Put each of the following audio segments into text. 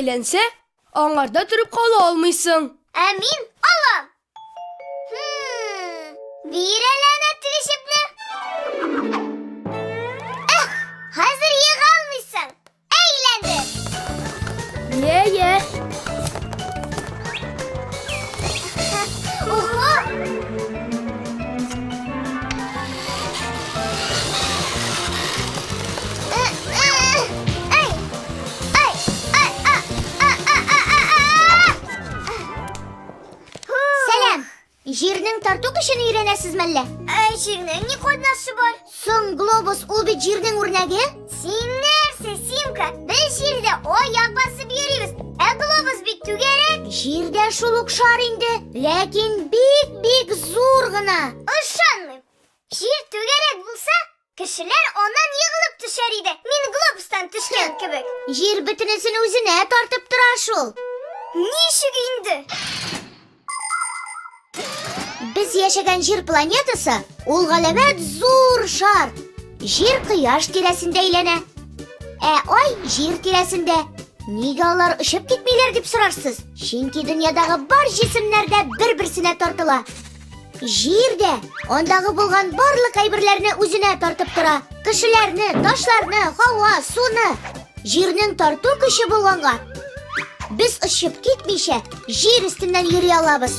әйләнсә, аңарда тұрып қала алмайсың. Мин алам. Бирәләнә тигешепне. Хәзер йыга алмыйсың. Әйләндер. Е. Ого! Сәлам. Җирнең тарту көчен өйрәнәсез мәллә? Җирнең ни кайнасы бар? Соң глобус ул бит җирнең үрнәге? Син нәрсә, Симка? Без җирдә аяк басып йөрибез. Глобус бит түгәрәк. Җирдә шул ук шар инде, ләкин бик зур гына. Ышанмыйм. Җир түгәрәк булса, кешеләр аннан егылып төшәр иде. Мин глобустан төшкән кебек. Җир бөтенесен үзенә тартып тора шул. Ничек инде? Biz яшәгән җир планетасы ул галәмәт зур шар. Җир кояш тирәсендә әйләнә. Ай җир тирәсендә. Нигә алар очып китмиләр дип сорарсыз? Чөнки дөньядагы бар җисемнәр дә бер-берсенә тартыла. Җир дә андагы булган барлык әйберләрне үзенә тартып тора. Кешеләрне, ташларны, һава, суны. Җирнең тарту көче булганга, без очып китмичә җир өстеннән йөри алабыз.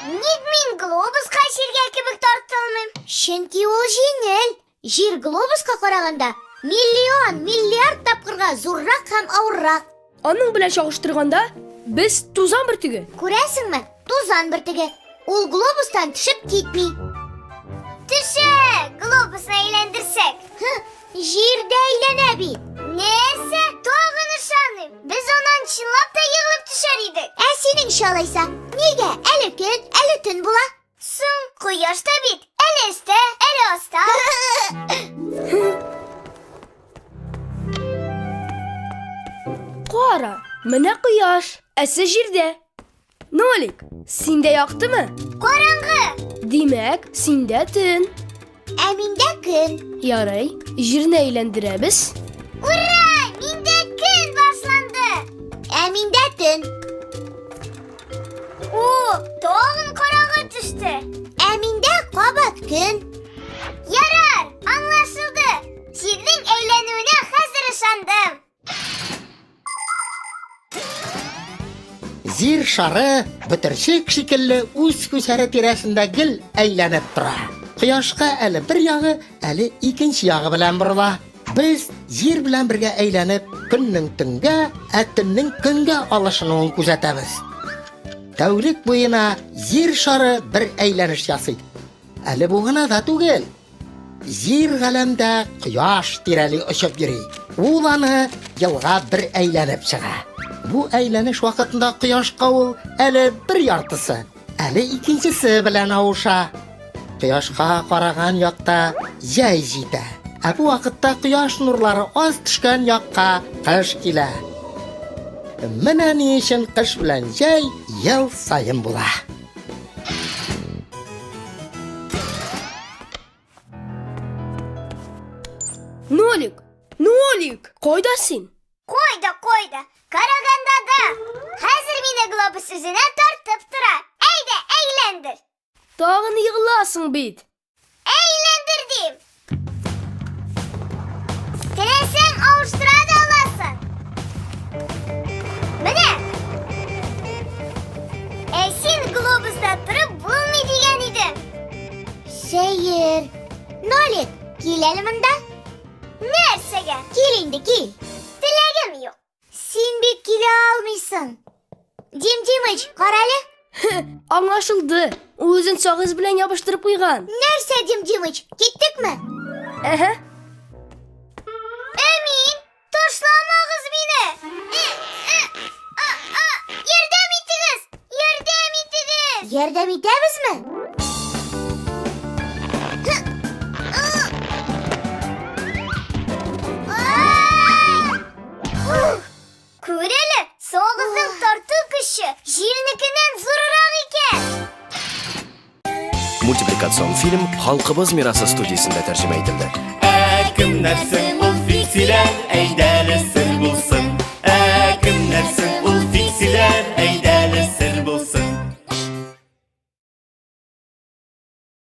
Ник мин глобуска җиргә кебек тартылмыйм? Чөнки ул җиңел. Җир глобуска караганда миллиард тапкырга зуррак һәм авыррак. Аның белән чагыштырганда, без тузан бөртеге. Күрәсеңме? Тузан бөртеге. Ул глобустан төшеп китми. Төшә, глобусны әйләндерсәк. Җирдә әйләнә бит. Нәрсә? Тагын ышанмыйм. Без аннан чынлап та егылып төшәр идек. Синең шалайса, нигә әле көн, әле төн була? Соң, кояш та бит. Әле өстә, әле аста. Кара, менә кояш, әсе җирдә. Нолик, синдә яктымы? Караңгы. Димәк, синдә төн. Миндә көн. Ярый, җирне әйләндерәбез. Ура! Миндә көн башланды. Миндә төн. Тагын караңгы төште. Миндә кабат көн. Ярар, аңлашылды. Җирнең әйләнүенә хәзер ышандым. Җир шары бөтерчек шикелле үз күсәре тирәсендә гел әйләнеп тора. Кояшка әле бер ягы, әле икенче ягы белән борыла. Без җир белән бергә әйләнеп, көннең төнгә, төннең көнгә алышынуын күзәтәбез. Тәүлек буена җир шары бер әйләнеш ясый. Әле бу гына да түгел. Җир галәмдә кояш тирәли очып йөри. Ул аны елга бер әйләнеп чыга. Бу әйләнеш вакытында кояшка ул әле бер яртысы, әле икенчесе белән авыша. Кояшка караган якта җәй җитә. Бу вакытта кояш нурлары аз төшкән якка кыш килә. Менә ни өчен кыш белән җәй ел сайын була. Нолик, кайда син? Койда. Караганда да. Хәзер мине глобус үзенә тартып тора. Әйдә, әйләндер. Тагын егыласың бит. Әйләндер дим. Теләсәң авыштыра да аласың. Менә. Син глобуста торып булмый дигән идең. Шәер. Нолик, кил әле монда. Нәрсәгә? Кил инде, кил. Теләгем юк. Син бит килә алмыйсың. Димыч, карале. Аңлашылды. Ул үзен сагыз белән ябыштырып куйган. Нәрсә, Димыч, киттекме? Мин, ташламагыз мине. Ярдәм итегез. Ярдәм итәбезме? Күрәле, соғыздың тарту көче җирнекеннән зуррак икән. Мультипликацион фильм «Халкыбыз мирасы» студиясында тәрҗемә ителде. Kimlersin ul fiksiler, eydeli sır bulsun. Kimlersin ul fiksiler, eydeli